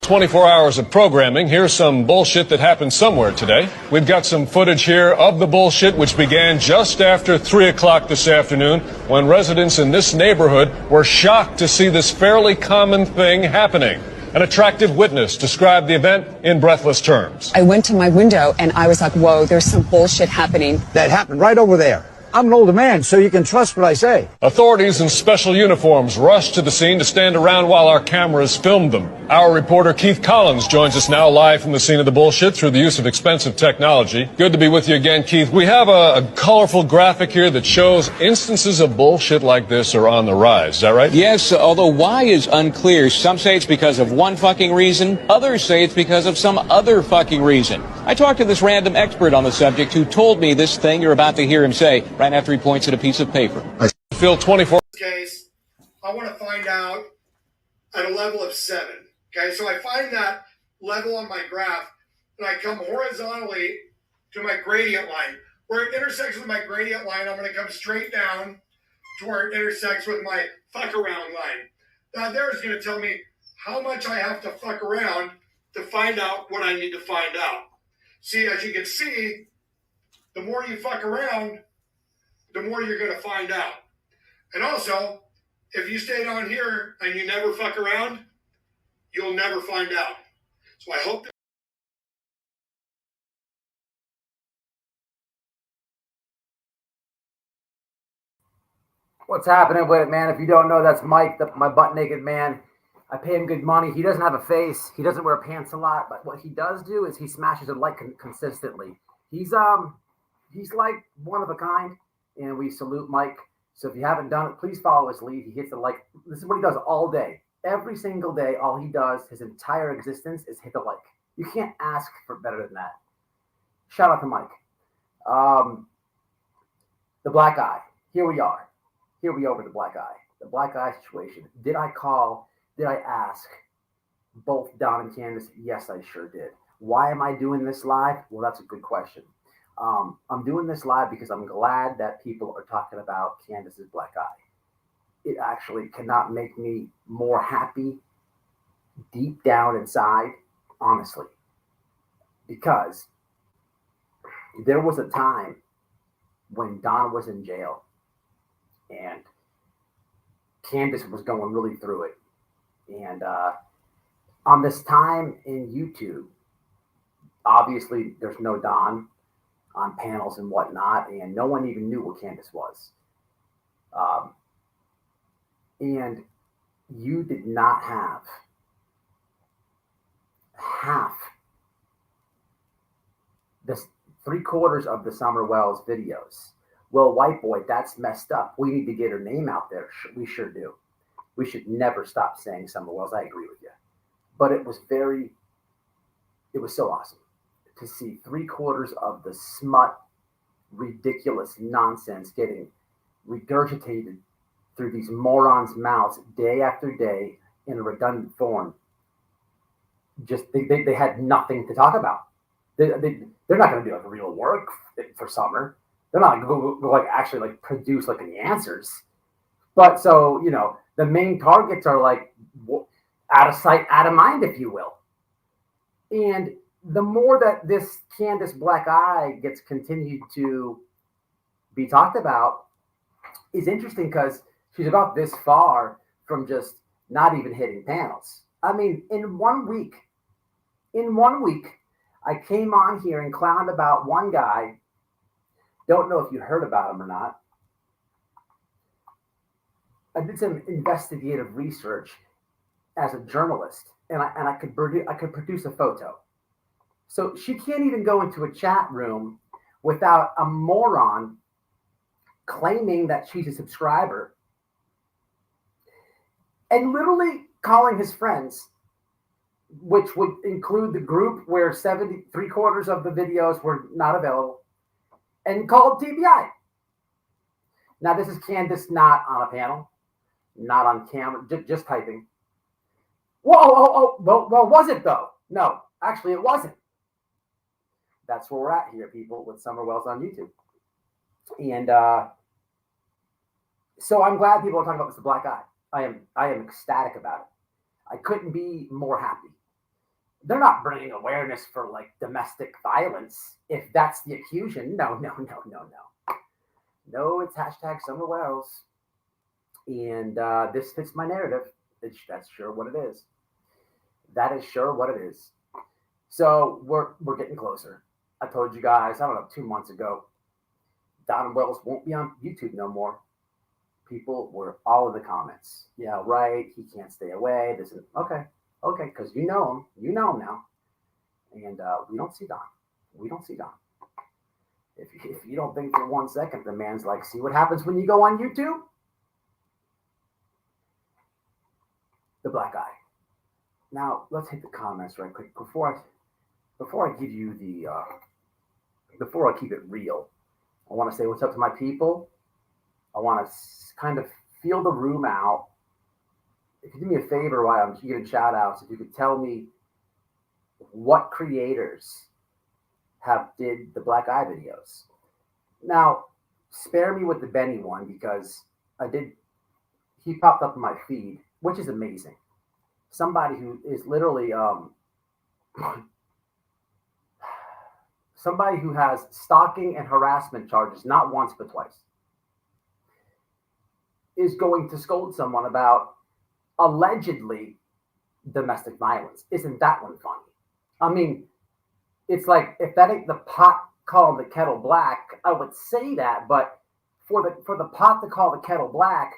"24 hours of programming. Here's some bullshit that happened somewhere today. We've got some footage here of the bullshit, which began just after 3 o'clock this afternoon, when residents in this neighborhood were shocked to see this fairly common thing happening. An attractive witness described the event in breathless terms. I went to my window and I was like, whoa, there's some bullshit happening. That happened right over there. I'm an older man, so you can trust what I say. Authorities in special uniforms rushed to the scene to stand around while our cameras filmed them. Our reporter Keith Collins joins us now live from the scene of the bullshit through the use of expensive technology. Good to be with you again, Keith. We have a colorful graphic here that shows instances of bullshit like this are on the rise. Is that right? Yes, although why is unclear. Some say it's because of one fucking reason. Others say it's because of some other fucking reason. I talked to this random expert on the subject who told me this thing you're about to hear him say right after he points at a piece of paper. Phil, 24. Case, I want to find out at a level of 7. Okay, so I find that level on my graph, and I come horizontally to my gradient line. Where it intersects with my gradient line, I'm going to come straight down to where it intersects with my fuck around line. Now, there's going to tell me how much I have to fuck around to find out what I need to find out. See, as you can see, the more you fuck around, the more you're going to find out. And also, if you stay down here and you never fuck around, you'll never find out. So I hope that What's happening with it, man? If you don't know, that's Mike, my butt-naked man. I pay him good money. He doesn't have a face. He doesn't wear pants a lot. But what he does do is he smashes a like consistently. He's like one of a kind, and we salute Mike. So if you haven't done it, please follow his lead. He hits the like. This is what he does all day. Every single day, all he does, his entire existence, is hit the like. You can't ask for better than that. Shout out to Mike. The black eye. Here we are. Here we are with the black eye. The black eye situation. Did I call? Did I ask both Don and Candus? Yes, I sure did. Why am I doing this live? Well, that's a good question. I'm doing this live because I'm glad that people are talking about Candus's black eye. It actually cannot make me more happy deep down inside, honestly, because there was a time when Don was in jail and Candus was going really through it. And on this time in YouTube, obviously there's no Don on panels and whatnot, and no one even knew what Candus was. And you did not have half the 3/4 of the Summer Wells videos. Well, white boy, that's messed up. We need to get her name out there. We sure do. We should never stop saying Summer Wells. I agree with you. But it was so awesome to see 3/4 of the smut, ridiculous nonsense getting regurgitated through these morons' mouths day after day in a redundant form. Just they had nothing to talk about. They're not going to do like real work for Summer. They're not going to like actually like produce like any answers. But so, you know, the main targets are like out of sight, out of mind, if you will. And the more that this Candus black eye gets continued to be talked about is interesting because She's about this far from just not even hitting panels. I mean, in 1 week, I came on here and clowned about one guy. Don't know if you heard about him or not. I did some investigative research as a journalist, and I could produce a photo. So she can't even go into a chat room without a moron claiming that she's a subscriber and literally calling his friends, which would include the group where 3/4 of the videos were not available, and called TBI. Now, this is Candus not on a panel, not on camera, just typing. Whoa, well, was it though? No, actually it wasn't. That's where we're at here, people, with Summer Wells on YouTube. And so I'm glad people are talking about this black eye. I am ecstatic about it. I couldn't be more happy. They're not bringing awareness for like domestic violence. If that's the accusation, no. No, it's hashtag Summer Wells. And this fits my narrative. That's sure what it is. That is sure what it is. So we're getting closer. I told you guys, I don't know, 2 months ago, Don Wells won't be on YouTube no more. People were all in the comments. Yeah, right. He can't stay away. This is okay, because you know him now, and we don't see Don. If you don't think for 1 second, the man's like, see what happens when you go on YouTube? The black eye. Now let's hit the comments right quick before I give you the before I keep it real. I want to say what's up to my people. I want to kind of feel the room out. If you do me a favor while I'm giving shout outs, if you could tell me what creators did the black eye videos. Now, spare me with the Benny one because he popped up in my feed, which is amazing. Somebody who is literally somebody who has stalking and harassment charges, not once but twice, is going to scold someone about allegedly domestic violence. Isn't that one funny? I mean, it's like, if that ain't the pot calling the kettle black, I would say that, but for the pot to call the kettle black,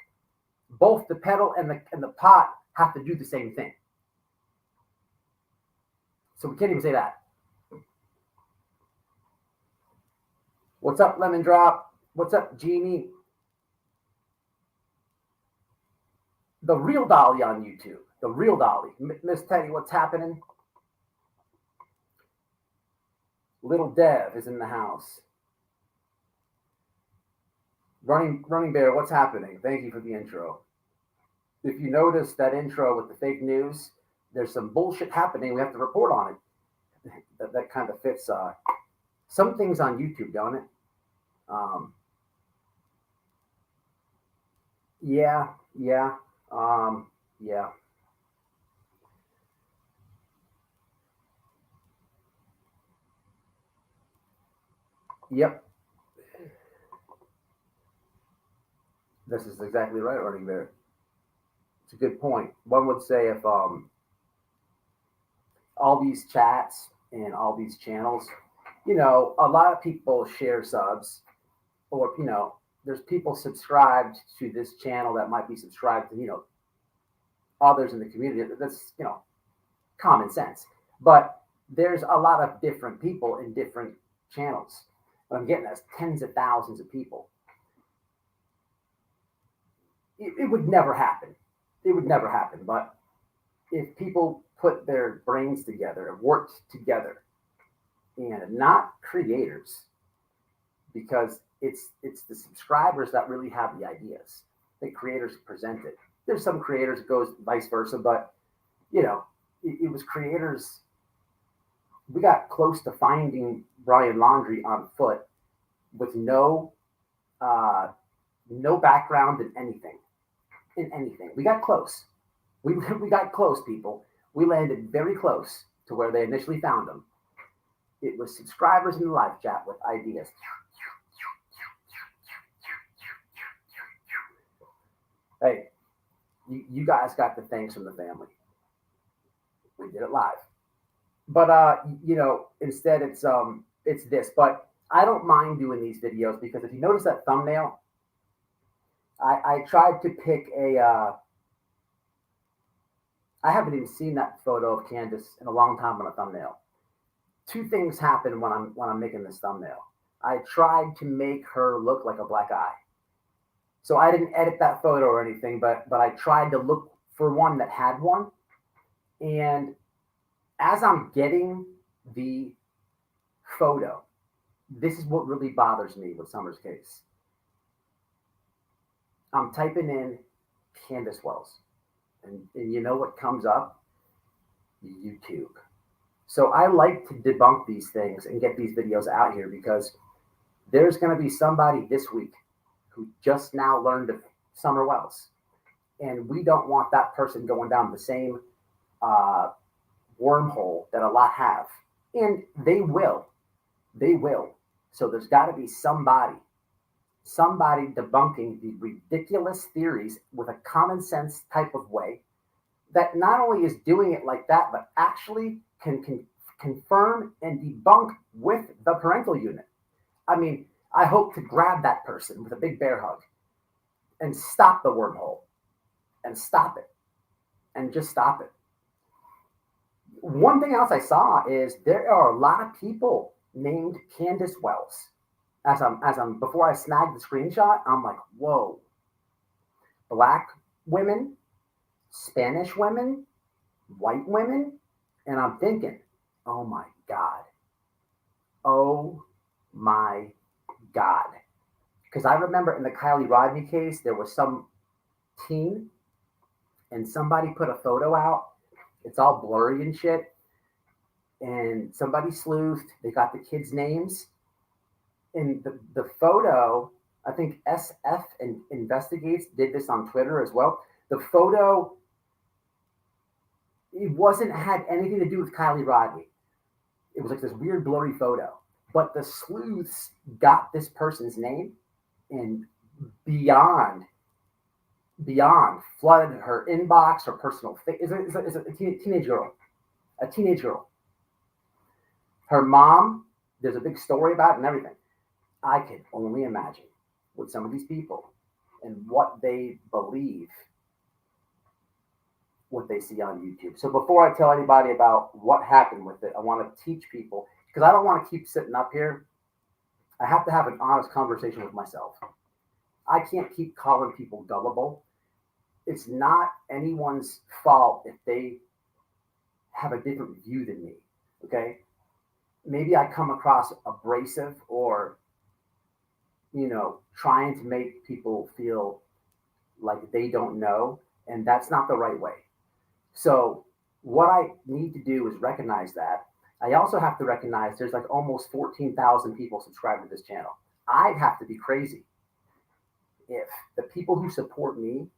both the kettle and the pot have to do the same thing. So we can't even say that. What's up, Lemon Drop? What's up, Jeannie? The Real Dolly on YouTube. The Real Dolly. Miss Teddy, what's happening? Little Dev is in the house. Running Bear, what's happening? Thank you for the intro. If you notice that intro with the fake news, there's some bullshit happening. We have to report on it. That kind of fits some things on YouTube, don't it? Yeah. Yep. This is exactly right, Running Bear. It's a good point. One would say if all these chats and all these channels, a lot of people share subs, or there's people subscribed to this channel that might be subscribed to others in the community. That's common sense. But there's a lot of different people in different channels. What I'm getting at is tens of thousands of people. It would never happen. It would never happen. But if people put their brains together and worked together, and not creators, because it's the subscribers that really have the ideas. The creators present it. There's some creators it goes vice versa, but it was creators. We got close to finding Brian Laundrie on foot with no background in anything. We got close. We got close, people. We landed very close to where they initially found him. It was subscribers in the live chat with ideas. Hey, you guys got the thanks from the family. We did it live. But instead it's this. But I don't mind doing these videos because if you notice that thumbnail, I tried to pick I haven't even seen that photo of Candus in a long time on a thumbnail. Two things happen when I'm making this thumbnail. I tried to make her look like a black eye. So I didn't edit that photo or anything, but I tried to look for one that had one. And as I'm getting the photo, this is what really bothers me with Summer's case. I'm typing in Candus Wells, and you know what comes up? YouTube. So I like to debunk these things and get these videos out here because there's going to be somebody this week who just now learned of Summer Wells. And we don't want that person going down the same wormhole that a lot have. And they will. They will. So there's got to be somebody debunking the ridiculous theories with a common sense type of way that not only is doing it like that, but actually can confirm and debunk with the parental unit. I mean, I hope to grab that person with a big bear hug and stop the wormhole and stop it and just stop it. One thing else I saw is there are a lot of people named Candus Wells. As I'm before I snagged the screenshot, I'm like, whoa. Black women, Spanish women, white women, and I'm thinking, oh my God. Oh my God. Because I remember in the Kylie Rodney case, there was some teen and somebody put a photo out. It's all blurry and shit. And somebody sleuthed. They got the kids' names. And the photo, I think SF and Investigates did this on Twitter as well. The photo, it had anything to do with Kylie Rodney. It was like this weird blurry photo. But the sleuths got this person's name and beyond flooded her inbox, her personal thing. Is a teenage girl. A teenage girl. Her mom, there's a big story about it and everything. I can only imagine with some of these people and what they believe, what they see on YouTube. So before I tell anybody about what happened with it, I want to teach people, because I don't want to keep sitting up here. I have to have an honest conversation with myself. I can't keep calling people gullible. It's not anyone's fault if they have a different view than me, okay? Maybe I come across abrasive or, trying to make people feel like they don't know, and that's not the right way. So what I need to do is recognize that. I also have to recognize there's like almost 14,000 people subscribed to this channel. I'd have to be crazy if the people who support me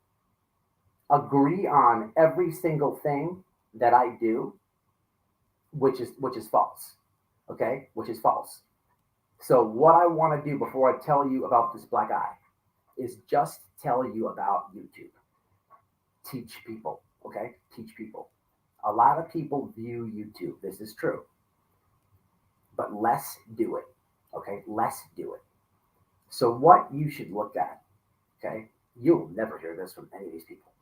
agree on every single thing that I do, which is false. Okay, which is false. So what I want to do before I tell you about this black eye is just tell you about YouTube. Teach people, okay? Teach people. A lot of people view YouTube. This is true. But less do it, okay? Less do it. So what you should look at, okay? You'll never hear this from any of these people.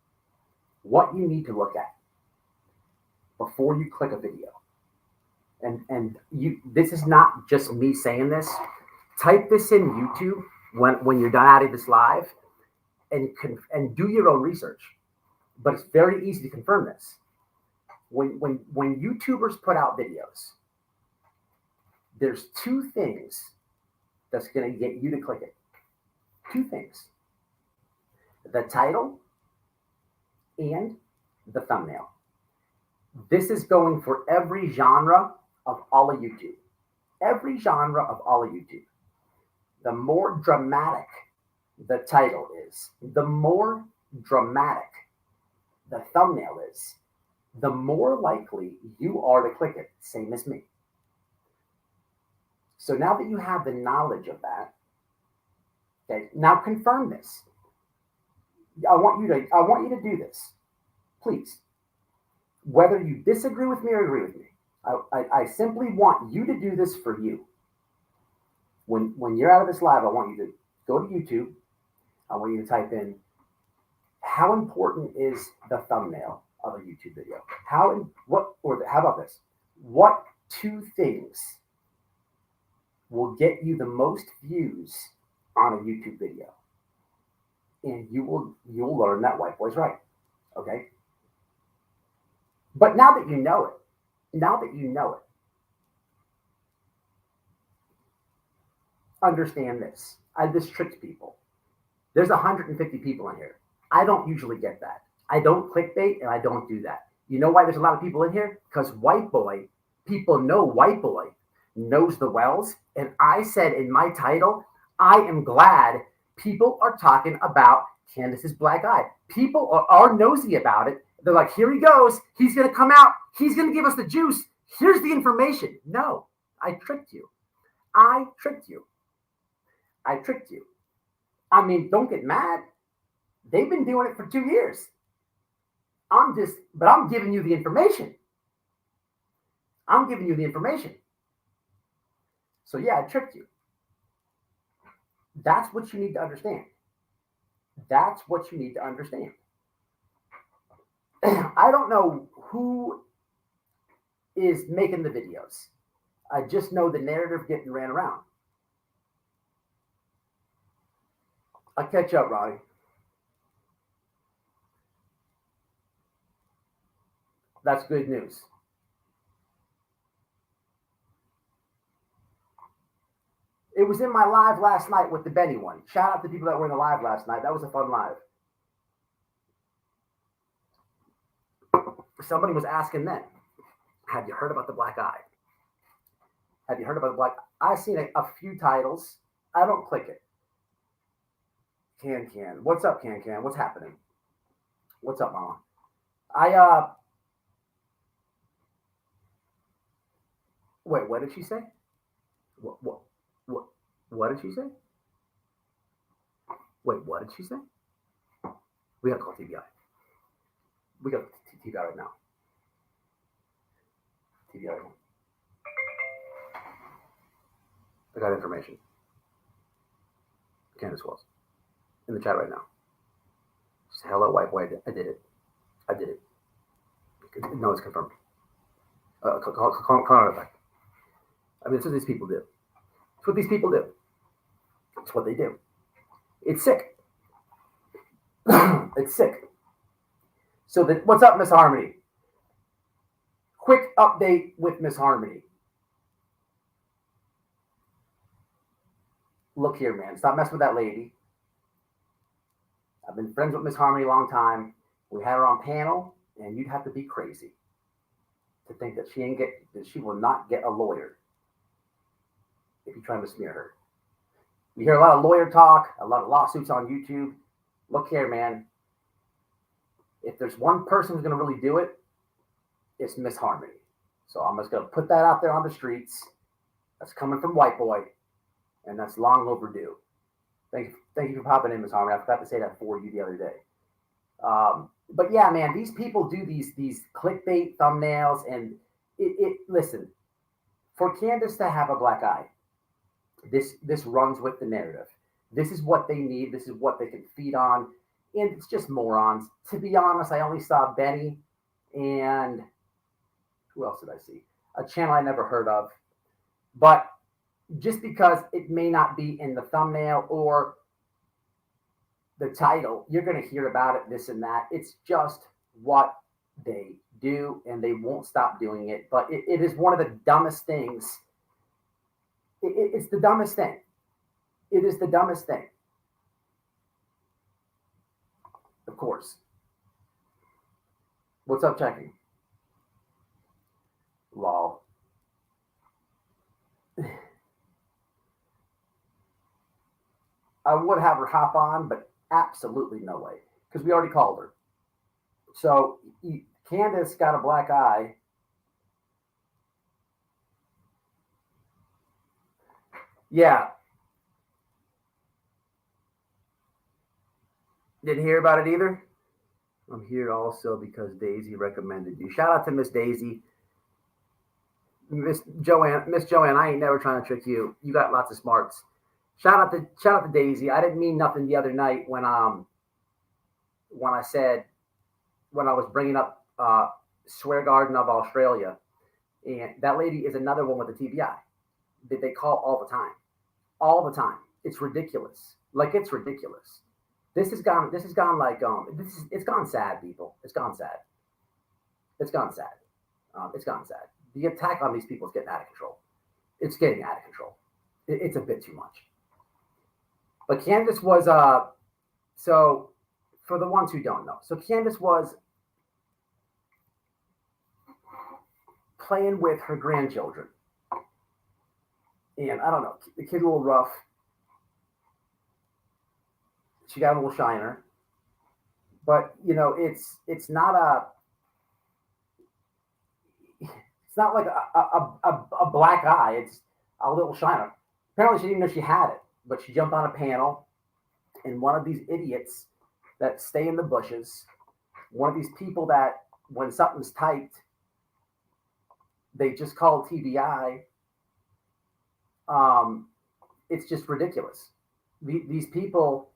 What you need to look at before you click a video. And this is not just me saying this. Type this in YouTube when you're done out of this live and do your own research. But it's very easy to confirm this. When YouTubers put out videos, there's two things that's going to get you to click it. Two things. The title and the thumbnail. This is going for every genre of all of YouTube. Every genre of all of YouTube. The more dramatic the title is, the more dramatic the thumbnail is, the more likely you are to click it, same as me. So now that you have the knowledge of that, okay, now confirm this. I want you to do this, please. Whether you disagree with me or agree with me, I simply want you to do this for you. When you're out of this live, I want you to go to YouTube. I want you to type in, how important is the thumbnail of a YouTube video? How about this? What two things will get you the most views on a YouTube video? And you'll learn that white boy's right. Okay. But now that you know it, understand this. This tricks people. There's 150 people in here. I don't usually get that. I don't clickbait and I don't do that. You know why there's a lot of people in here? Because white boy, people know white boy knows the wells. And I said in my title, I am glad people are talking about Candus's black eye. People are nosy about it. They're like, here he goes. He's going to come out. He's going to give us the juice. Here's the information. No, I tricked you. I tricked you. I mean, don't get mad. They've been doing it for 2 years. I'm giving you the information. So yeah, I tricked you. That's what you need to understand. I don't know who is making the videos. I just know the narrative getting ran around. I'll catch up, Ronnie. That's good news. It was in my live last night with the Benny one. Shout out to people that were in the live last night. That was a fun live. Somebody was asking then, have you heard about the black eye? I've seen a few titles. I don't click it. Can. What's up, Can? What's happening? What's up, Mama? Wait, what did she say? What did she say? Wait, what did she say? We gotta call TBI. We got TBI right now. TBI right now. I got information. Candus was in the chat right now. Just, hello, white boy. I did it. No, it's confirmed. Call it back. I mean, that's what these people do. It's what they do. It's sick. It's sick. So what's up, Miss Harmony? Quick update with Miss Harmony. Look here, man. Stop messing with that lady. I've been friends with Miss Harmony a long time. We had her on panel, and you'd have to be crazy to think that she will not get a lawyer if you're trying to smear her. You hear a lot of lawyer talk, a lot of lawsuits on YouTube. Look here, man. If there's one person who's going to really do it, it's Miss Harmony. So I'm just going to put that out there on the streets. That's coming from white boy, and that's long overdue. Thank you for popping in, Miss Harmony. I forgot to say that for you the other day. But yeah, man, these people do these clickbait thumbnails, and listen, for Candus to have a black eye, this runs with the narrative. This is what they need. This is what they can feed on, and it's just morons. To be honest, I only saw Benny, and who else did I see? A channel I never heard of, but just because it may not be in the thumbnail or the title, you're going to hear about it, this and that. It's just what they do, and they won't stop doing it. But it is one of the dumbest things. It's the dumbest thing. It is the dumbest thing. Of course. What's up, checking? Lol. I would have her hop on, but absolutely no way, because we already called her. So Candus got a black eye. Yeah. Didn't hear about it either. I'm here also because Daisy recommended you. Shout out to Miss Daisy. Miss Joanne, I ain't never trying to trick you. You got lots of smarts. Shout out to Daisy. I didn't mean nothing the other night when I said, when I was bringing up Swear Garden of Australia, and that lady is another one with a TBI that they call all the time. It's ridiculous. Like, it's ridiculous. It's gone sad, people. It's gone sad. The attack on these people is getting out of control. It's getting out of control. It's a bit too much. But Candus was, so for the ones who don't know, so Candus was playing with her grandchildren. And I don't know, the kid's a little rough. She got a little shiner. But, you know, it's not like a black eye. It's a little shiner. Apparently she didn't know she had it, but she jumped on a panel, and one of these idiots that stay in the bushes, one of these people that when something's typed, they just call TBI. It's just ridiculous. These people,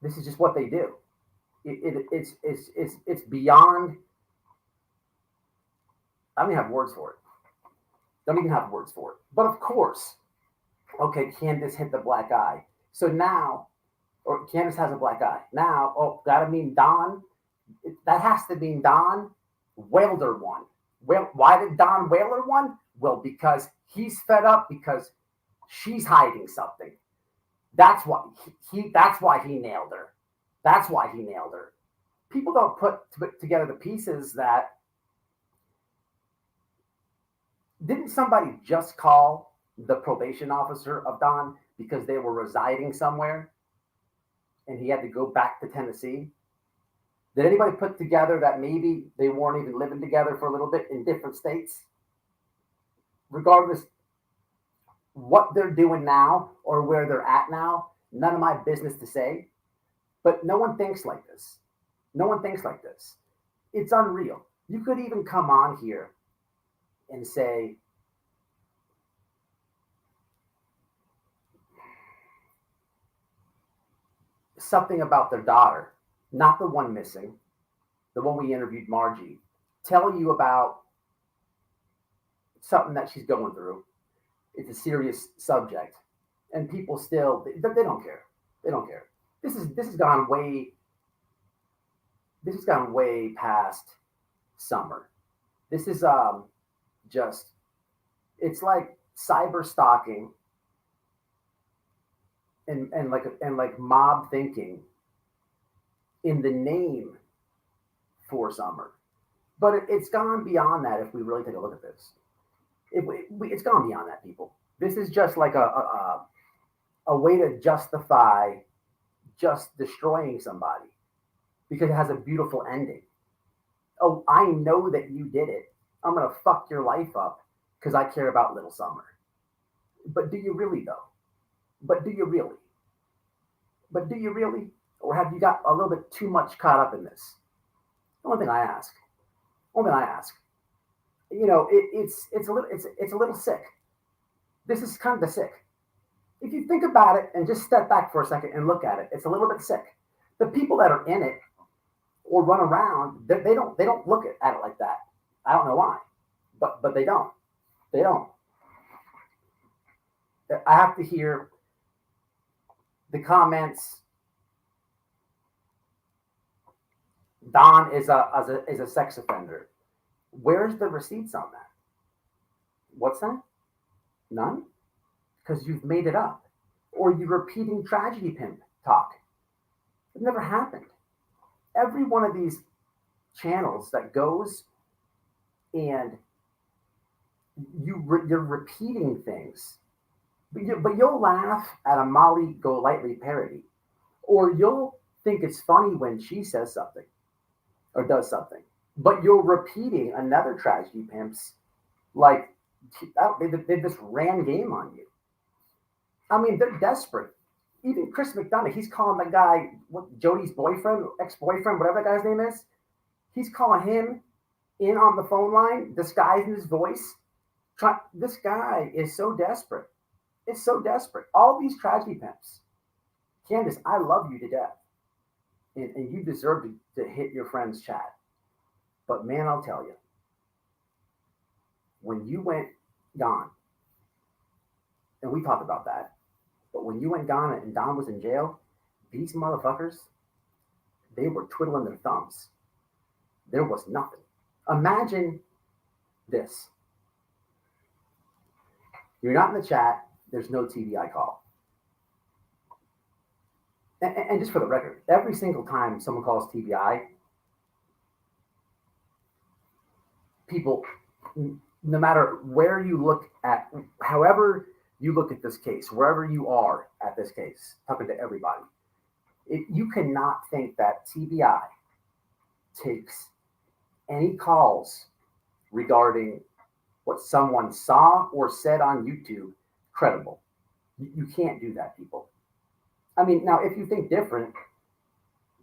this is just what they do. It's beyond. I don't even have words for it. But of course, okay, Candus hit the black eye. So now, or Candus has a black eye. Now, gotta mean Don. That has to mean Don Whalder won. Well, why did Don Whalder won? Well, because he's fed up because she's hiding something. That's why he nailed her. People don't put together the pieces that. Didn't somebody just call the probation officer of Don because they were residing somewhere and he had to go back to Tennessee? Did anybody put together that maybe they weren't even living together for a little bit in different states? Regardless what they're doing now or where they're at now, none of my business to say. But no one thinks like this. It's unreal. You could even come on here and say, something about their daughter, not the one missing, the one we interviewed, Margie, tell you about something that she's going through. It's a serious subject, and people still they don't care. This has gone way past summer. This is just, it's like cyber stalking and like mob thinking in the name for summer. But it's gone beyond that. If we really take a look at this, it's gone beyond that, people. This is just like a way to justify just destroying somebody because it has a beautiful ending. Oh, I know that you did it. I'm going to fuck your life up because I care about little Summer. But do you really, though? But do you really? Or have you got a little bit too much caught up in this? The only thing I ask. You know, it's a little sick. This is kind of sick. If you think about it and just step back for a second and look at it, it's a little bit sick. The people that are in it or run around, they don't look at it like that. I don't know why, but they don't. I have to hear the comments. Don is a sex offender. Where's the receipts on that? What's that? None? Because you've made it up. Or you're repeating tragedy pimp talk. It never happened. Every one of these channels that goes and you're repeating things, but you'll laugh at a Molly Golightly parody, or you'll think it's funny when she says something or does something, but you're repeating another tragedy pimp's like they just ran game on you. I mean, they're desperate. even Chris McDonough, he's calling the guy, Jody's boyfriend, ex-boyfriend, whatever that guy's name is. He's calling him in on the phone line, disguising his voice. This guy is so desperate. It's so desperate. All these tragedy pimps. Candus, I love you to death. And you deserve to hit your friend's chat. But man, I'll tell you, when you went gone, and we talked about that, but when you went gone and Don was in jail, these motherfuckers, they were twiddling their thumbs. There was nothing. Imagine this. You're not in the chat. There's no TBI call. And just for the record, every single time someone calls TBI, people, no matter where you look at, however you look at this case, wherever you are at this case, talking to everybody, you cannot think that TBI takes any calls regarding what someone saw or said on YouTube credible. You can't do that, people. I mean, now, if you think different,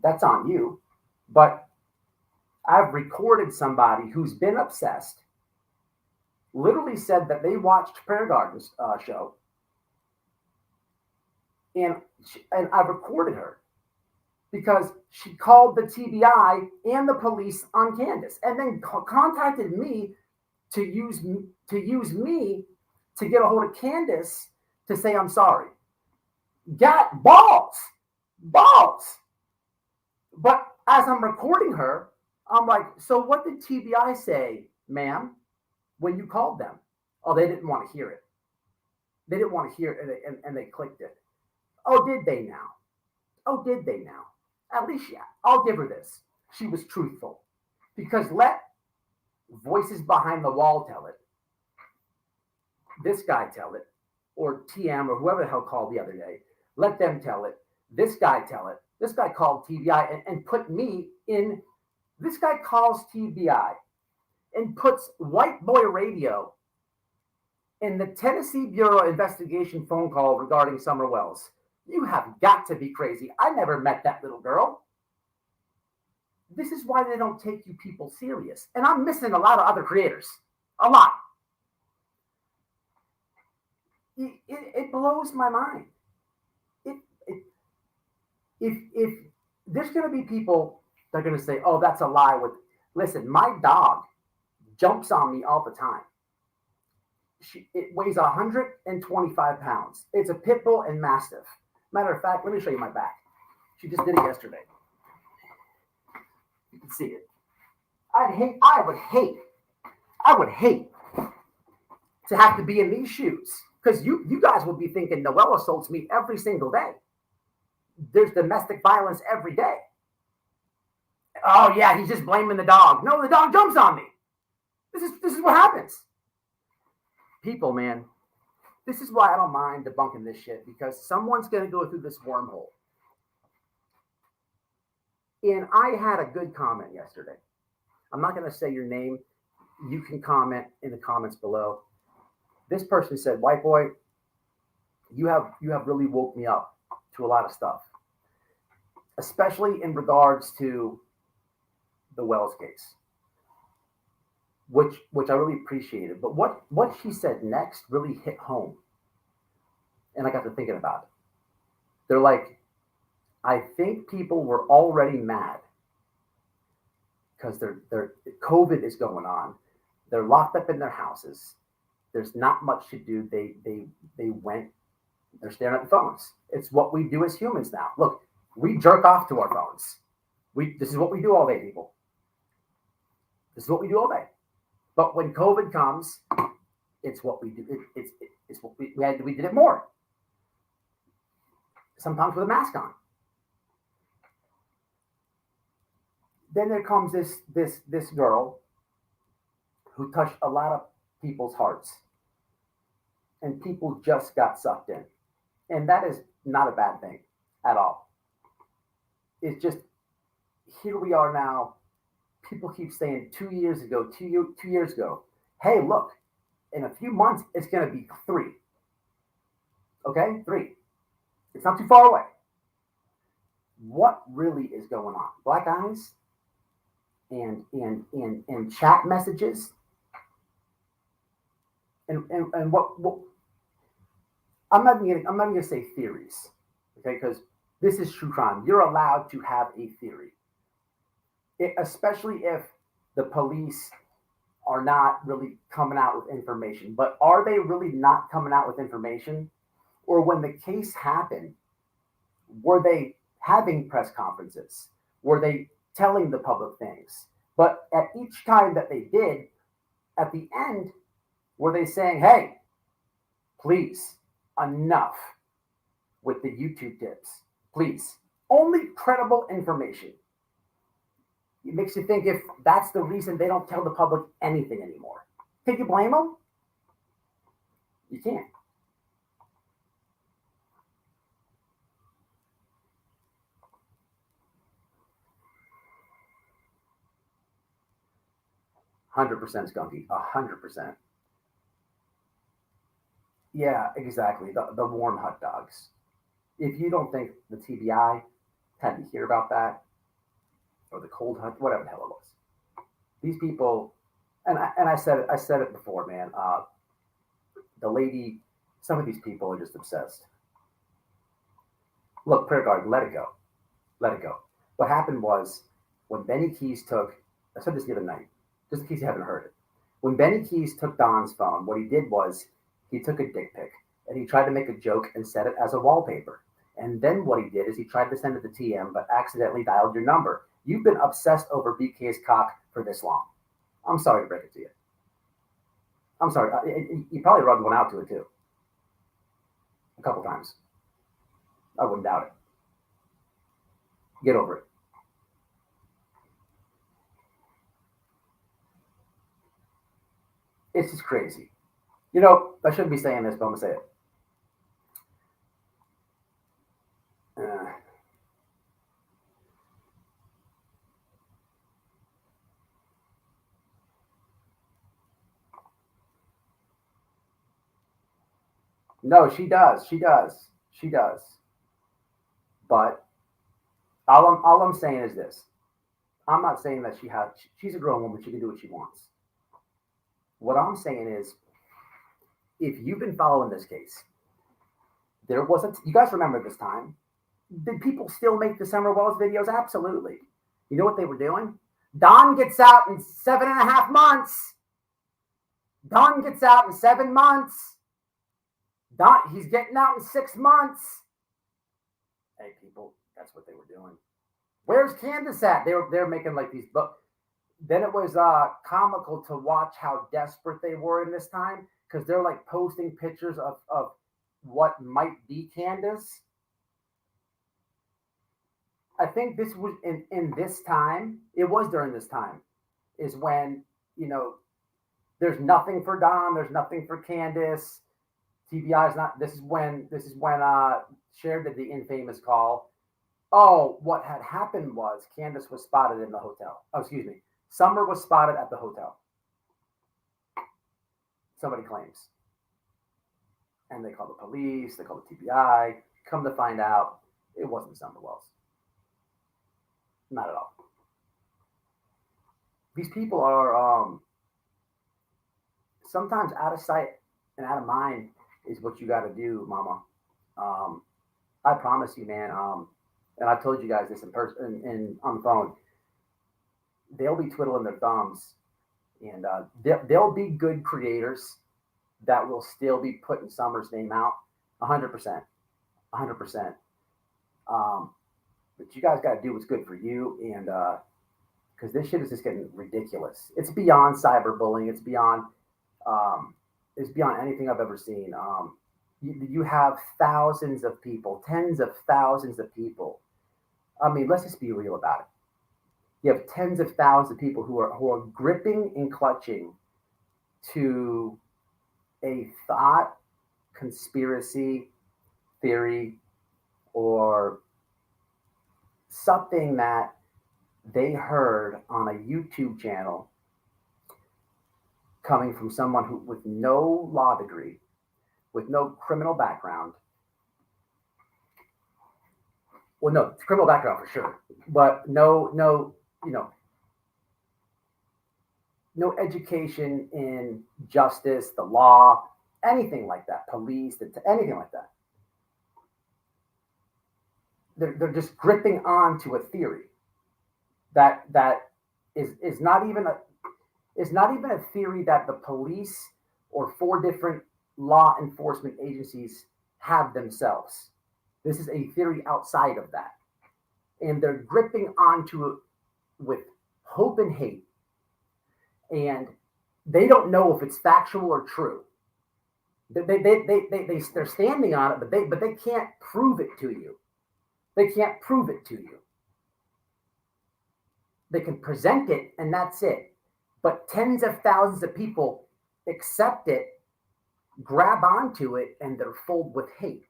that's on you. But I've recorded somebody who's been obsessed, literally said that they watched Prayer Garden's show, and I recorded her because she called the TBI and the police on Candus, and then contacted me to use me to get a hold of Candus to say I'm sorry. Got balls. But as I'm recording her, I'm like, so what did TBI say, ma'am, when you called them? Oh, they didn't want to hear it. They didn't want to hear it, and they clicked it. Oh, did they now? At least, yeah, I'll give her this. She was truthful. Because let voices behind the wall tell it. This guy tell it. Or TM or whoever the hell called the other day. Let them tell it. This guy tell it. This guy called TBI and put me in. This guy calls TBI and puts White Boy Radio in the Tennessee Bureau of Investigation phone call regarding Summer Wells. You have got to be crazy. I never met that little girl. This is why they don't take you people serious. And I'm missing a lot of other creators. A lot. It blows my mind. If there's going to be people that are going to say, oh, that's a lie. Listen, my dog jumps on me all the time. It weighs 125 pounds. It's a pit bull and mastiff. Matter of fact, let me show you my back. She just did it yesterday. You can see it. I would hate to have to be in these shoes, because you guys will be thinking Noelle assaults me every single day. There's domestic violence every day. Oh yeah, he's just blaming the dog. No, the dog jumps on me. This is what happens. People, man, this is why I don't mind debunking this shit, because someone's going to go through this wormhole. And I had a good comment yesterday. I'm not going to say your name. You can comment in the comments below. This person said, "White boy, you have really woke me up to a lot of stuff, especially in regards to the Wells case, which I really appreciated. But what she said next really hit home, and I got to thinking about it. They're like, I think people were already mad because they're COVID is going on. They're locked up in their houses. There's not much to do. They're staring at the phones. It's what we do as humans now. Look, we jerk off to our phones. This is what we do all day, people. This is what we do all day. But when COVID comes, it's what we do. It's what we did it more. Sometimes with a mask on. Then there comes this girl who touched a lot of people's hearts, and people just got sucked in, and that is not a bad thing at all. It's just, here we are now. People keep saying 2 years ago, 2 years ago. Hey, look, in a few months it's going to be 3. Okay, 3. It's not too far away. What really is going on? Black eyes and chat messages and what I'm not gonna say theories, okay? Because this is true crime. You're allowed to have a theory, especially if the police are not really coming out with information. But are they really not coming out with information? Or when the case happened, were they having press conferences? Were they telling the public things? But at each time that they did, at the end, were they saying, hey, please, enough with the YouTube tips. Please, only credible information. It makes you think if that's the reason they don't tell the public anything anymore. Can you blame them? You can't. %, Skunky. 100%. Yeah, exactly. The warm hot dogs. If you don't think the TBI had to hear about that, or the cold hot, whatever the hell it was, these people, and I said it before, man. The lady, some of these people are just obsessed. Look, Prayer Guard, let it go. Let it go. What happened was when Benny Keys took, I said this the other night, just in case you haven't heard it. When Benny Keys took Don's phone, what he did was he took a dick pic and he tried to make a joke and set it as a wallpaper. And then what he did is he tried to send it to TM, but accidentally dialed your number. You've been obsessed over BK's cock for this long. I'm sorry to break it to you. I'm sorry. You probably rubbed one out to it too. A couple times. I wouldn't doubt it. Get over it. It's just crazy. You know, I shouldn't be saying this, but I'm going to say it. No, she does. She does. She does. But all I'm saying is this. I'm not saying that she's a grown woman. She can do what she wants. What I'm saying is, if you've been following this case, there wasn't, you guys remember this time? Did people still make the Summer Wells videos? Absolutely. You know what they were doing? Don gets out in 7.5 months. Don gets out in 7 months. He's getting out in 6 months. Hey, people, that's what they were doing. Where's Candus at? They're making like these books. Then it was comical to watch how desperate they were in this time, because they're like posting pictures of what might be Candus. I think this was in this time. It was during this time is when, you know, there's nothing for Don. There's nothing for Candus. TBI is not. This is when Cher did the infamous call. Oh, what had happened was Candus was spotted in the hotel. Oh, excuse me. Summer was spotted at the hotel. Somebody claims. And they called the police. They called the TBI. Come to find out, it wasn't Summer Wells. Not at all. These people are sometimes out of sight and out of mind is what you got to do, mama. I promise you, man. And I told you guys this in person and on the phone. They'll be twiddling their thumbs, and they'll be good creators that will still be putting Summer's name out, 100%, 100%. But you guys got to do what's good for you, and because this shit is just getting ridiculous. It's beyond cyberbullying. It's beyond anything I've ever seen. You have thousands of people, tens of thousands of people. I mean, let's just be real about it. You have tens of thousands of people who are gripping and clutching to a thought, conspiracy, theory, or something that they heard on a YouTube channel coming from someone who with no law degree, with no criminal background, Well, no, criminal background for sure, but no, no education in justice, the law, anything like that, police, anything like that. They're just gripping on to a theory that is not even a theory that the police or 4 different law enforcement agencies have themselves. This is a theory outside of that. And they're gripping onto it with hope and hate. And they don't know if it's factual or true. They're standing on it, but they can't prove it to you. They can't prove it to you. They can present it, and that's it. But tens of thousands of people accept it, grab onto it, and they're full with hate.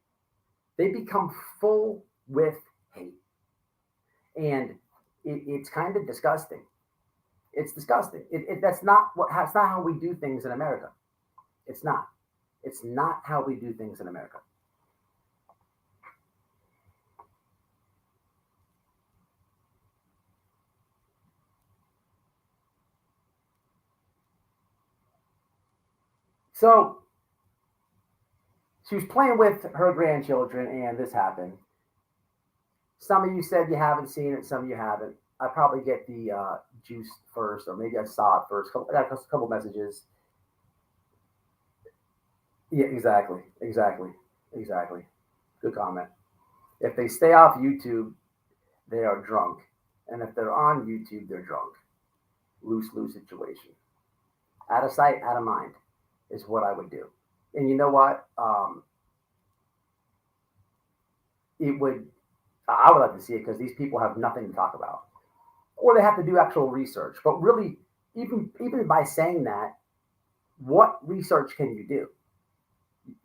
They become full with hate. And it's kind of disgusting. It's disgusting. That's not how we do things in America. It's not. It's not how we do things in America. So she was playing with her grandchildren, and this happened. Some of you said you haven't seen it. Some of you haven't. I probably get the juice first, or maybe I saw it first. I got a couple messages. Yeah, exactly. Good comment. If they stay off YouTube, they are drunk. And if they're on YouTube, they're drunk. Lose-lose situation. Out of sight, out of mind is what I would do. And you know what? I would like to see it because these people have nothing to talk about. Or they have to do actual research. But really, even by saying that, what research can you do?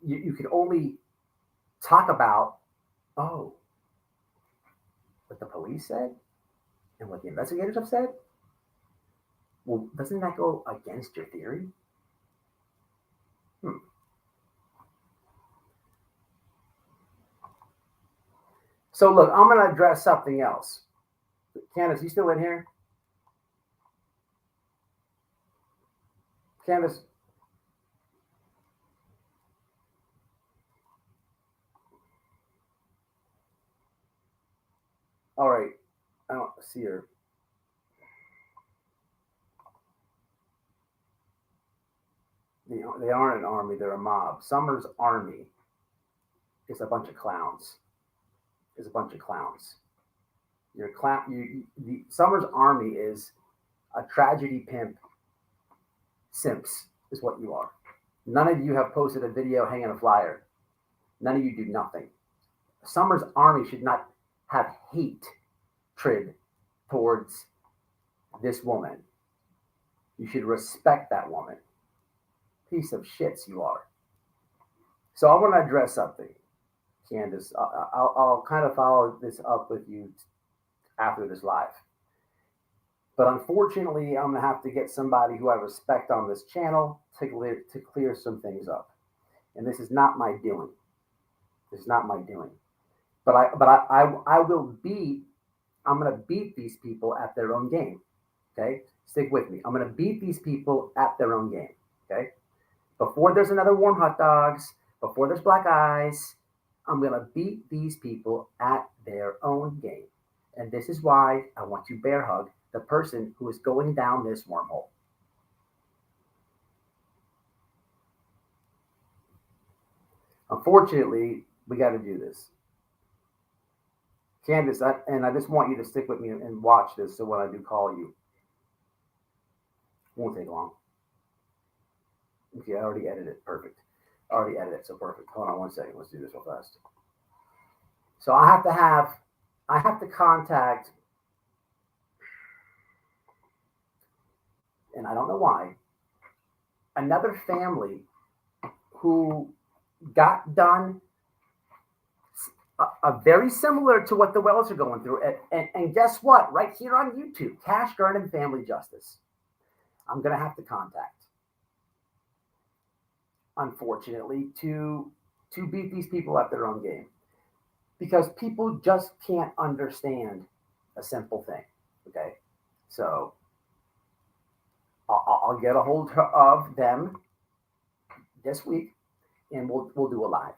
You can only talk about, what the police said and what the investigators have said. Well, doesn't that go against your theory? So look, I'm going to address something else. Candus, you still in here? Candus? All right. I don't see her. They aren't an army. They're a mob. Summer's army is a bunch of clowns. The Summer's army is a tragedy pimp. Simps is what you are. None of you have posted a video hanging a flyer. None of you do nothing. Summer's army should not have hatred towards this woman. You should respect that woman. Piece of shits you are. So I want to address something, Candus. I'll kind of follow this up with you after this live. But unfortunately, I'm going to have to get somebody who I respect on this channel to clear some things up. And this is not my doing. But I'm going to beat these people at their own game. Okay? Stick with me. I'm going to beat these people at their own game. Okay? Before there's another warm hot dogs, before there's black eyes, I'm going to beat these people at their own game. And this is why I want to bear hug the person who is going down this wormhole. Unfortunately, we got to do this. Candus, I just want you to stick with me and watch this so when I do call you, it won't take long. Okay, I already edited it. Perfect. So perfect. Hold on one second. Let's do this real fast. So I have to contact, and I don't know why, another family who got done very similar to what the Wells are going through. And guess what? Right here on YouTube, Cash Garden Family Justice. I'm going to have to contact, unfortunately, to beat these people at their own game. because people just can't understand a simple thing. Okay, so I'll get a hold of them this week, and we'll do a live.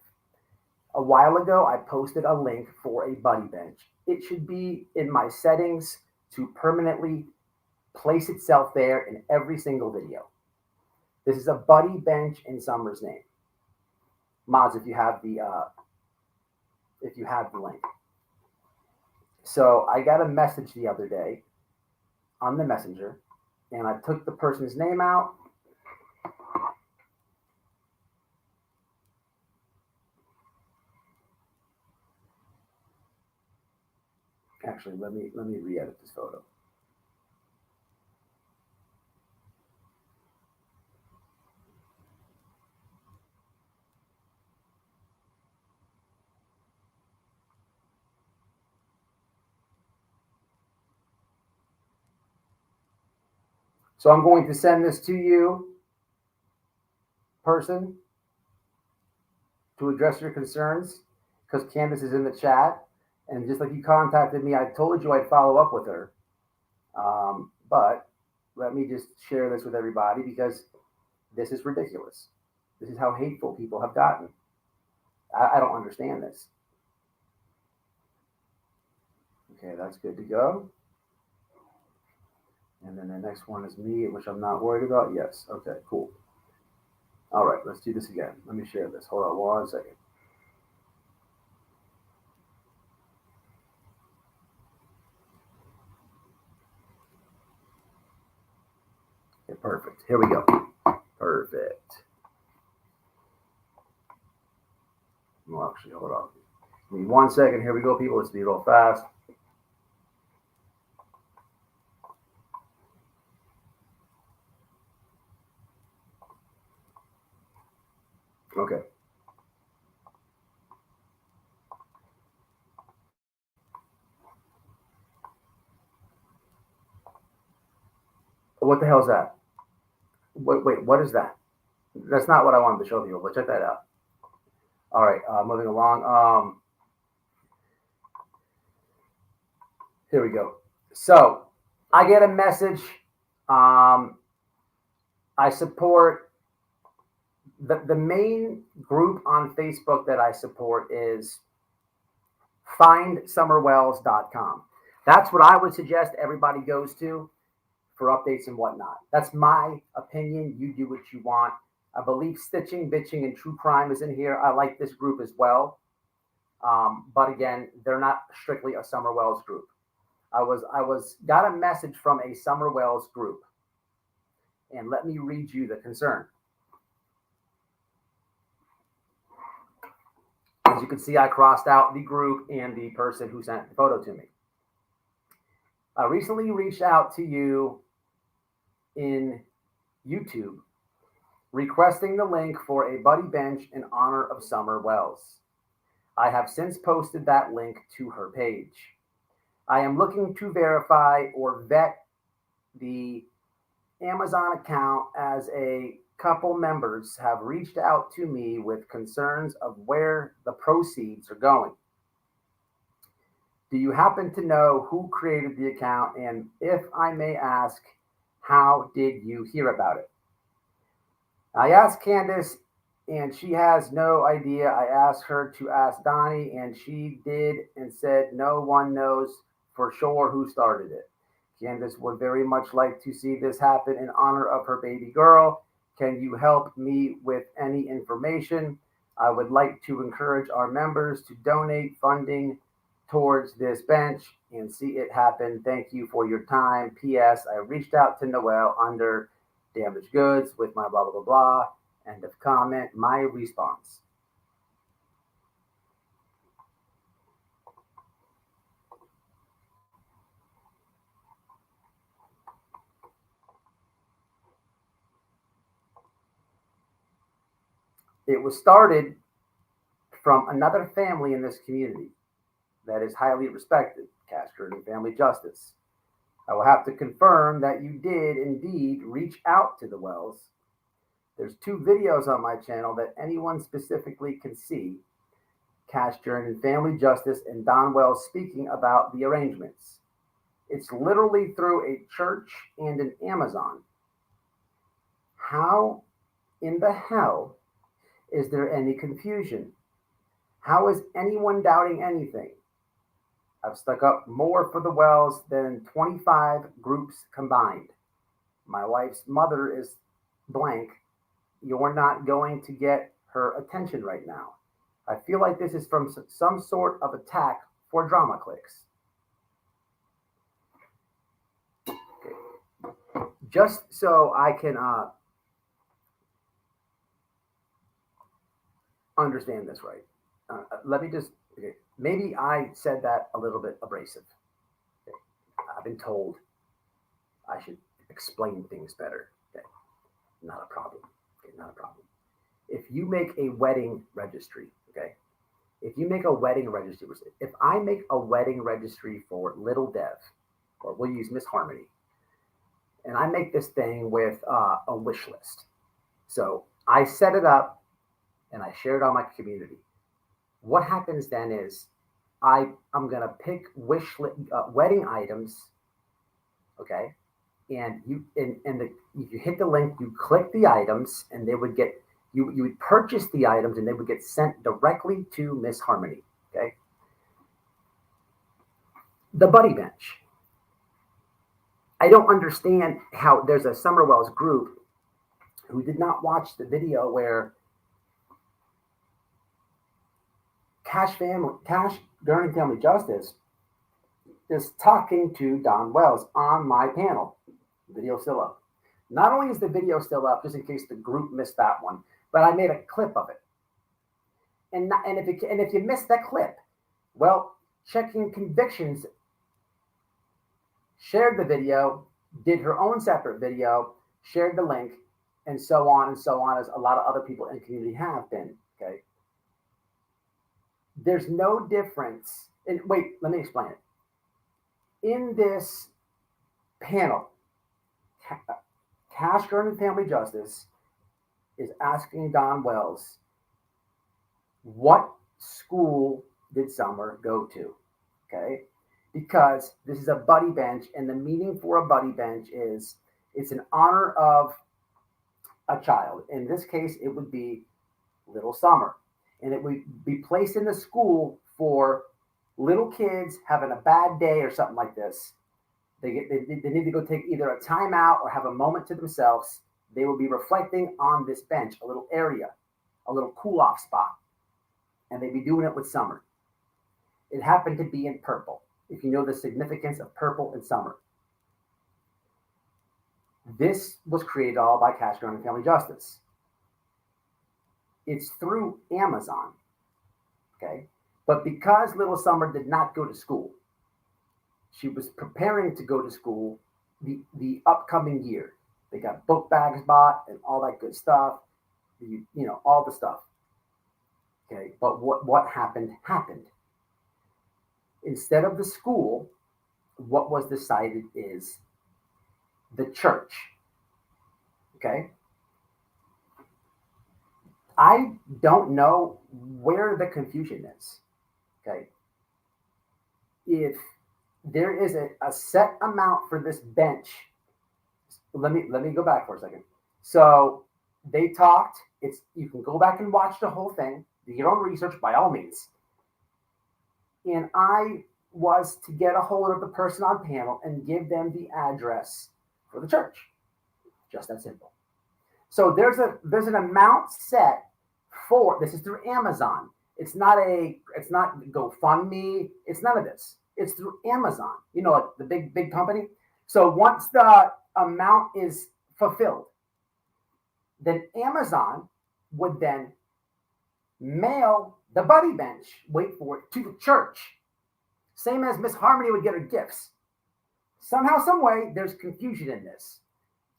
A while ago, I posted a link for a buddy bench. It should be in my settings to permanently place itself there in every single video. This is a buddy bench in Summer's name. Mods, if you have the link. So I got a message the other day on the messenger, and I took the person's name out. Actually, let me re-edit this photo. So I'm going to send this to you, person, to address your concerns, because Candus is in the chat. And just like you contacted me, I told you I'd follow up with her. But let me just share this with everybody, because this is ridiculous. This is how hateful people have gotten. I don't understand this. Okay, that's good to go. And then the next one is me, which I'm not worried about. Yes. Okay, cool. All right, let's do this again. Let me share this. Hold on 1 second. Okay, perfect. Here we go. Perfect. Well, actually, hold on. Give me 1 second. Here we go, people. Let's be real fast. Okay. What the hell is that? Wait, what is that? That's not what I wanted to show you, but check that out. All right, moving along. Here we go. So I get a message. I support the main group on Facebook that I support is findsummerwells.com. That's what I would suggest everybody goes to for updates and whatnot. That's my opinion. You do what you want. I believe stitching, bitching, and true crime is in here. I like this group as well. But again, they're not strictly a Summer Wells group. I got a message from a Summer Wells group. And let me read you the concern. As you can see, I crossed out the group and the person who sent the photo to me. I recently reached out to you in YouTube requesting the link for a buddy bench in honor of Summer Wells. I have since posted that link to her page. I am looking to verify or vet the Amazon account, as a couple members have reached out to me with concerns of where the proceeds are going. Do you happen to know who created the account? And if I may ask, how did you hear about it? I asked Candus, and she has no idea. I asked her to ask Donnie, and she did and said no one knows for sure who started it. Candus would very much like to see this happen in honor of her baby girl. Can you help me with any information? I would like to encourage our members to donate funding towards this bench and see it happen. Thank you for your time. P.S. I reached out to Noelle under damaged goods with my blah, blah, blah, blah. End of comment. My response. It was started from another family in this community that is highly respected, Cascade and Family Justice. I will have to confirm that you did indeed reach out to the Wells. There's 2 videos on my channel that anyone specifically can see. Cash Journey Family Justice and Don Wells speaking about the arrangements. It's literally through a church and an Amazon. How in the hell is there any confusion? How is anyone doubting anything? I've stuck up more for the Wells than 25 groups combined. My wife's mother is blank. You're not going to get her attention right now. I feel like this is from some sort of attack for drama clicks. Okay. Just so I can understand this right. Let me just, okay, maybe I said that a little bit abrasive. Okay. I've been told I should explain things better. Okay. Not a problem. Okay, not a problem. If you make a wedding registry, okay, if you make a wedding registry, if I make a wedding registry for Little Dev, or we'll use Miss Harmony, and I make this thing with a wish list. So I set it up and I share it on my community. What happens then is I'm going to pick wedding items, okay, and you hit the link, you click the items, and they would get you would purchase the items, and they would get sent directly to Miss Harmony. Okay. The Buddy Bench. I don't understand how there's a Summerwells group who did not watch the video where Cash Journey Family Justice is talking to Don Wells on my panel. Video still up. Not only is the video still up, just in case the group missed that one, but I made a clip of it. And if you missed that clip, well, Checking Convictions shared the video, did her own separate video, shared the link, and so on, as a lot of other people in the community have been. Okay. There's no difference. And wait, let me explain it. In this panel, Cash Journey Family Justice is asking Don Wells, what school did Summer go to? Okay. Because this is a buddy bench, and the meaning for a buddy bench is it's in honor of a child. In this case, it would be Little Summer. And it would be placed in the school for little kids having a bad day or something like this. They need to go take either a timeout or have a moment to themselves. They will be reflecting on this bench, a little area, a little cool off spot. And they'd be doing it with Summer. It happened to be in purple, if you know the significance of purple in summer. This was created all by Cash Journey Family Justice. It's through Amazon, okay? But because Little Summer did not go to school, she was preparing to go to school the upcoming year. They got book bags bought and all that good stuff, all the stuff. Okay, but what happened? Instead of the school, what was decided is the church. Okay? I don't know where the confusion is. Okay? If there is a set amount for this bench, let me go back for a second. So they talked. You can go back and watch the whole thing, do your own research by all means. And I was to get a hold of the person on panel and give them the address for the church. Just that simple. So there's an amount set for this is through Amazon. It's not GoFundMe. It's none of this. It's through Amazon. Like the big company. So once the amount is fulfilled, then Amazon would then mail the buddy bench, wait for it, to the church. Same as Miss Harmony would get her gifts. Somehow, some way, there's confusion in this.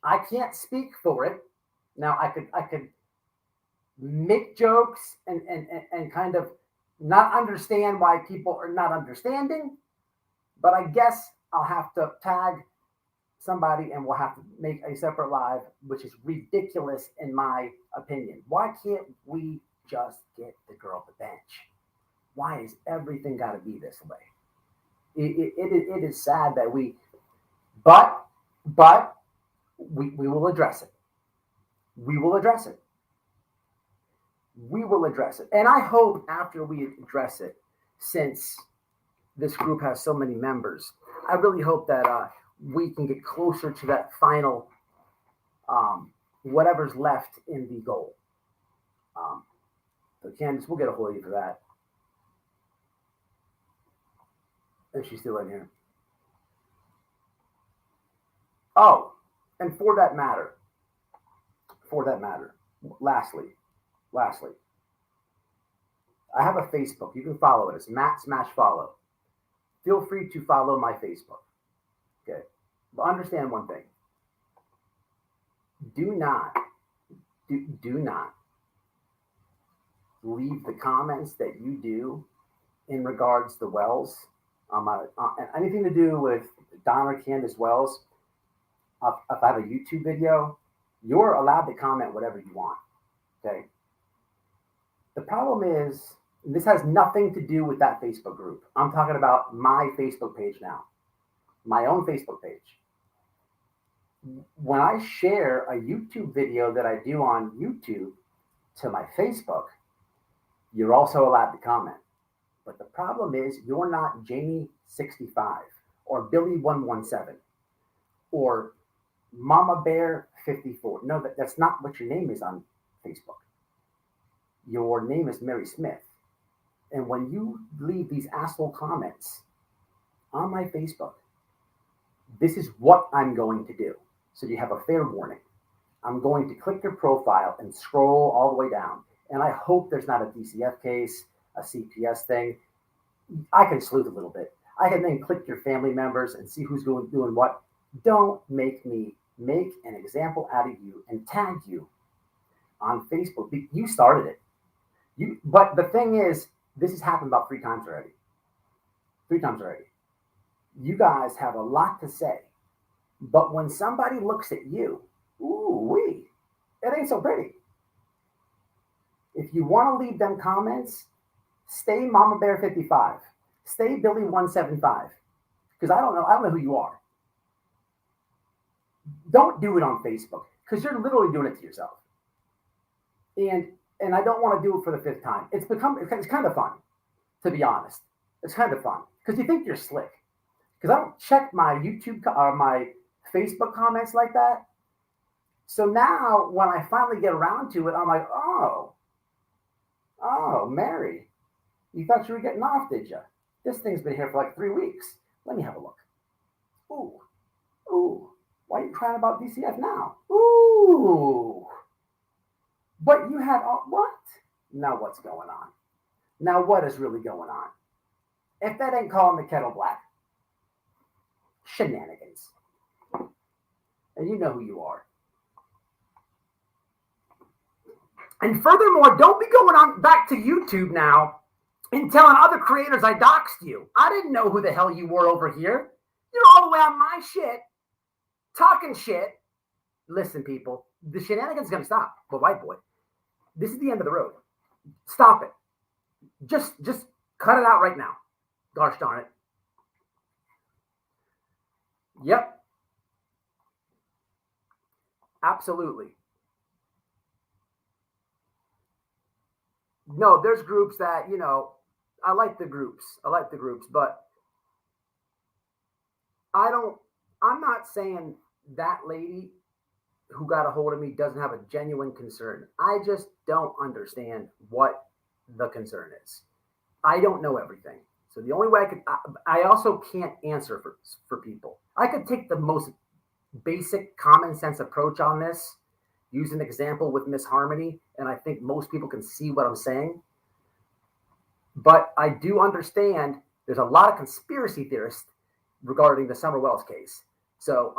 I can't speak for it. Now, I could make jokes and kind of not understand why people are not understanding, but I guess I'll have to tag somebody and we'll have to make a separate live, which is ridiculous in my opinion. Why can't we just get the girl at the bench? Why is everything got to be this way? It is sad that but we will address it. We will address it. We will address it. And I hope after we address it, since this group has so many members, I really hope that we can get closer to that final, whatever's left in the goal. So Candus, we'll get a hold of you for that. If she's still in here. Oh, and for that matter, lastly, I have a Facebook. You can follow it. It's Matt Smash Follow. Feel free to follow my Facebook. Okay. But understand one thing. Do not leave the comments that you do in regards to Wells, anything to do with Don or Candus Wells. If I have a YouTube video, you're allowed to comment whatever you want. Okay. The problem is, this has nothing to do with that Facebook group. I'm talking about my Facebook page now, my own Facebook page. When I share a YouTube video that I do on YouTube to my Facebook, you're also allowed to comment. But the problem is, you're not Jamie65 or Billy117 or Mama Bear 54. No, that's not what your name is on Facebook. Your name is Mary Smith. And when you leave these asshole comments on my Facebook, this is what I'm going to do. So you have a fair warning. I'm going to click your profile and scroll all the way down. And I hope there's not a DCF case, a CPS thing. I can sleuth a little bit. I can then click your family members and see who's doing what. Don't make me make an example out of you and tag you on Facebook. You started it. But the thing is, this has happened about 3 times already. 3 times already. You guys have a lot to say. But when somebody looks at you, ooh-wee, it ain't so pretty. If you want to leave them comments, stay Mama Bear 55. Stay Billy 175. Because I don't know who you are. Don't do it on Facebook, because you're literally doing it to yourself. And I don't want to do it for the 5th time. It's kind of fun, to be honest. It's kind of fun because you think you're slick. Because I don't check my YouTube or my Facebook comments like that. So now when I finally get around to it, I'm like, oh, Mary, you thought you were getting off, did you? This thing's been here for like 3 weeks. Let me have a look. Ooh, why are you crying about DCF now? Ooh. But you had what? Now what's going on? Now what is really going on? If that ain't calling the kettle black, shenanigans. And you know who you are. And furthermore, don't be going on back to YouTube now and telling other creators I doxed you. I didn't know who the hell you were over here. You're all the way on my shit, talking shit. Listen, people, the shenanigans going to stop. But white boy, this is the end of the road. Stop it. Just cut it out right now. Gosh darn it. Yep. Absolutely. No, there's groups that, I like the groups, but I'm not saying that lady who got a hold of me doesn't have a genuine concern. I just don't understand what the concern is. I don't know everything. So the only way I also can't answer for people. I could take the most basic common sense approach on this, use an example with Miss Harmony, and I think most people can see what I'm saying. But I do understand there's a lot of conspiracy theorists regarding the Summer Wells case. So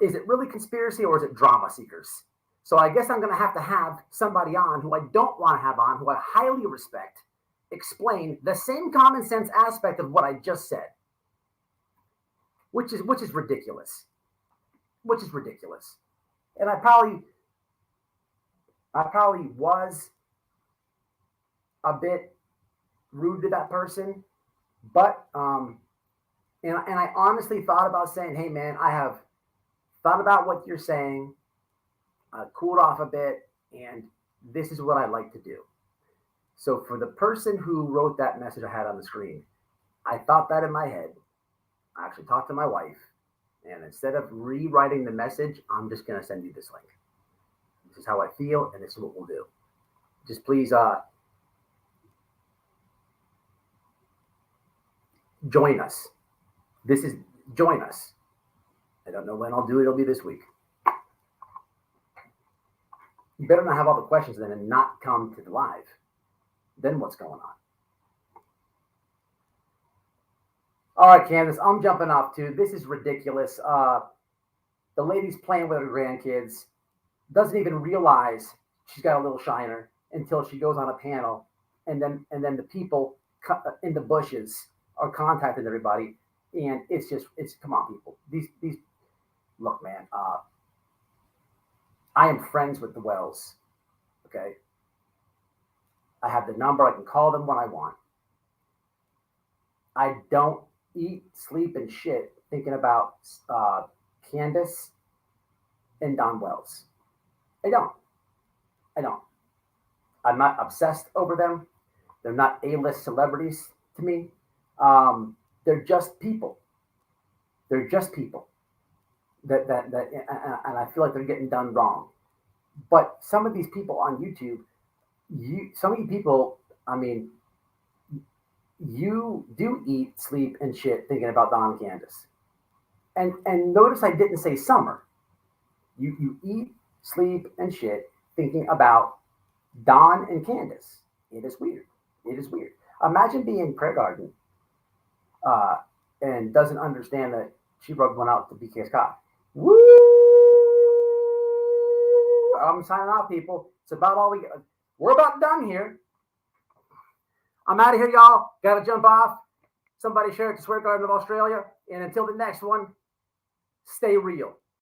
is it really conspiracy or is it drama seekers? So I guess I'm going to have somebody on who I don't want to have on, who I highly respect, explain the same common sense aspect of what I just said, which is ridiculous. Which is ridiculous. And I probably was a bit rude to that person. But and I honestly thought about saying, hey man, I have thought about what you're saying, cooled off a bit, and this is what I'd like to do. So for the person who wrote that message I had on the screen, I thought that in my head. I actually talked to my wife, and instead of rewriting the message, I'm just going to send you this link. This is how I feel, and this is what we'll do. Just please join us. Join us. I don't know when I'll do it. It'll be this week. You better not have all the questions then and not come to the live. Then what's going on? All right, Candus, I'm jumping off too. This is ridiculous. The lady's playing with her grandkids, doesn't even realize she's got a little shiner until she goes on a panel, and then the people in the bushes are contacting everybody, and it's come on, people. These look, man. I am friends with the Wells. Okay, I have the number. I can call them when I want. I don't eat, sleep, and shit thinking about Candus and Don Wells. I don't. I'm not obsessed over them. They're not A-list celebrities to me. They're just people. They're just people that and I feel like they're getting done wrong. But some of these people on YouTube, some of you people, I mean, you do eat, sleep, and shit thinking about Don and Candus. And notice I didn't say Summer. You eat, sleep, and shit thinking about Don and Candus. It is weird. It is weird. Imagine being Craig Arden and doesn't understand that she rubbed one out to BK Scott. Woo! I'm signing out, people. It's about all we get. We're about done here. I'm out of here, y'all. Got to jump off. Somebody share it to Swear Garden of Australia. And until the next one, stay real.